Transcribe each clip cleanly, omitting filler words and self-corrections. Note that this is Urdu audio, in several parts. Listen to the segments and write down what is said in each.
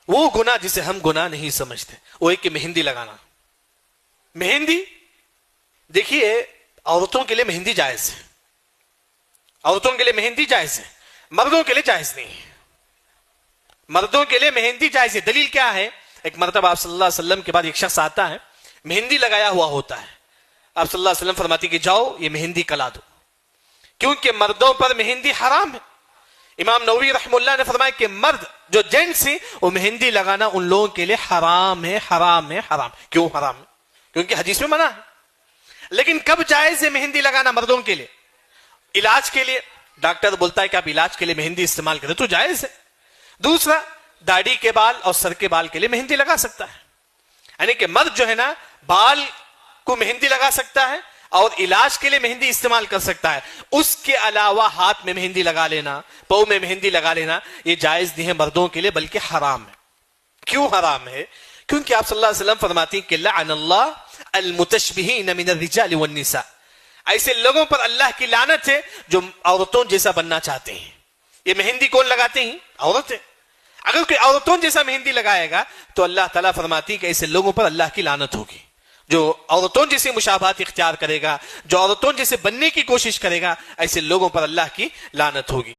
وہ گناہ جسے ہم گناہ نہیں سمجھتے، وہ ایک کہ مہندی لگانا۔ مہندی دیکھیے، عورتوں کے لیے مہندی جائز ہے، عورتوں کے لیے مہندی جائز ہے، مردوں کے لیے جائز نہیں ہے۔ مردوں کے لیے مہندی جائز ہے۔ دلیل کیا ہے؟ ایک مرتبہ آپ صلی اللہ علیہ وسلم کے بعد ایک شخص آتا ہے، مہندی لگایا ہوا ہوتا ہے۔ آپ صلی اللہ علیہ وسلم فرماتی کہ جاؤ یہ مہندی کلا دو، کیونکہ مردوں پر مہندی حرام ہے۔ امام نووی رحمہ اللہ نے فرمایا کہ مرد جو جینٹس ہیں وہ مہندی لگانا ان لوگوں کے لیے حرام ہے، حرام ہے، حرام۔ کیوں حرام ہے؟ کیونکہ حدیث میں منع ہے۔ لیکن کب جائز ہے مہندی لگانا مردوں کے لیے؟ علاج کے لیے، ڈاکٹر بولتا ہے کہ آپ علاج کے لیے مہندی استعمال کریں تو جائز ہے۔ دوسرا، داڑھی کے بال اور سر کے بال کے لیے مہندی لگا سکتا ہے، یعنی کہ مرد جو ہے نا بال کو مہندی لگا سکتا ہے اور علاج کے لیے مہندی استعمال کر سکتا ہے۔ اس کے علاوہ ہاتھ میں مہندی لگا لینا، پاؤں میں مہندی لگا لینا یہ جائز نہیں ہے مردوں کے لیے، بلکہ حرام ہے۔ کیوں حرام ہے؟ کیونکہ آپ صلی اللہ علیہ وسلم فرماتی کہ لعن اللہ المتشبہین من الرجال والنساء، ایسے لوگوں پر اللہ کی لعنت ہے جو عورتوں جیسا بننا چاہتے ہیں۔ یہ مہندی کون لگاتے ہیں؟ عورتیں۔ اگر کوئی عورتوں جیسا مہندی لگائے گا تو اللہ تعالیٰ فرماتی کہ ایسے لوگوں پر اللہ کی لعنت ہوگی۔ جو عورتوں جیسے مشابہت اختیار کرے گا، جو عورتوں جیسے بننے کی کوشش کرے گا، ایسے لوگوں پر اللہ کی لعنت ہوگی۔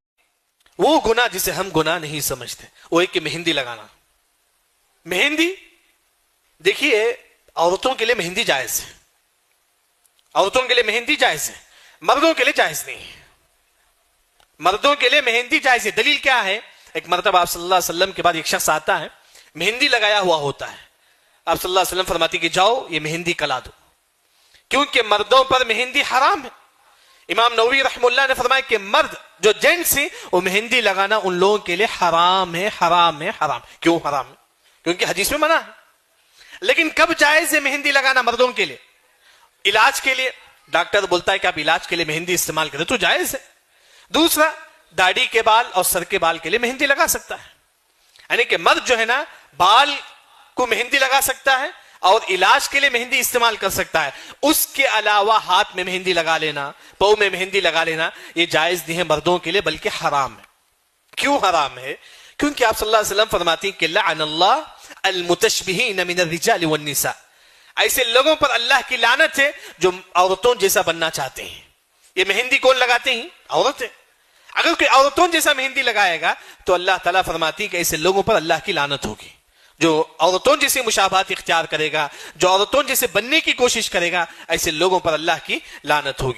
وہ گناہ جسے ہم گناہ نہیں سمجھتے، وہ ایک کہ مہندی لگانا۔ مہندی دیکھیے، عورتوں کے لیے مہندی جائز ہے، عورتوں کے لیے مہندی جائز ہے، مردوں کے لیے جائز نہیں ہے۔ مردوں کے لیے مہندی جائز ہے۔ دلیل کیا ہے؟ ایک مرتبہ آپ صلی اللہ علیہ وسلم کے بعد ایک شخص آتا ہے، مہندی لگایا ہوا ہوتا ہے۔ آپ صلی اللہ علیہ وسلم فرماتی کہ جاؤ یہ مہندی کلا دو، کیونکہ مردوں پر مہندی حرام ہے۔ امام نووی رحمہ اللہ نے فرمایا کہ مرد جو جینٹس ہیں وہ مہندی لگانا ان لوگوں کے لیے حرام ہے، حرام ہے، حرام۔ کیوں حرام ہے؟ کیونکہ حدیث میں منع ہے۔ لیکن کب جائز ہے مہندی لگانا مردوں کے لیے؟ علاج کے لیے، ڈاکٹر بولتا ہے کہ آپ علاج کے لیے مہندی استعمال کریں تو جائز ہے۔ دوسرا، داڑھی کے بال اور سر کے بال کے لیے مہندی لگا سکتا ہے، یعنی کہ مرد جو ہے نا بال کو مہندی لگا سکتا ہے اور علاج کے لیے مہندی استعمال کر سکتا ہے۔ اس کے علاوہ ہاتھ میں مہندی لگا لینا، پاؤں میں مہندی لگا لینا یہ جائز نہیں ہے مردوں کے لیے، بلکہ حرام ہے۔ کیوں حرام ہے؟ کیونکہ آپ صلی اللہ علیہ وسلم فرماتی کہ لعن اللہ المتشبہین من الرجال والنساء، ایسے لوگوں پر اللہ کی لعنت ہے جو عورتوں جیسا بننا چاہتے ہیں۔ یہ مہندی کون لگاتے ہیں؟ عورتیں۔ اگر کوئی عورتوں جیسا مہندی لگائے گا تو اللہ تعالیٰ فرماتی کہ ایسے لوگوں پر اللہ کی لعنت ہوگی۔ جو عورتوں جیسے مشابہت اختیار کرے گا، جو عورتوں جیسے بننے کی کوشش کرے گا، ایسے لوگوں پر اللہ کی لعنت ہوگی۔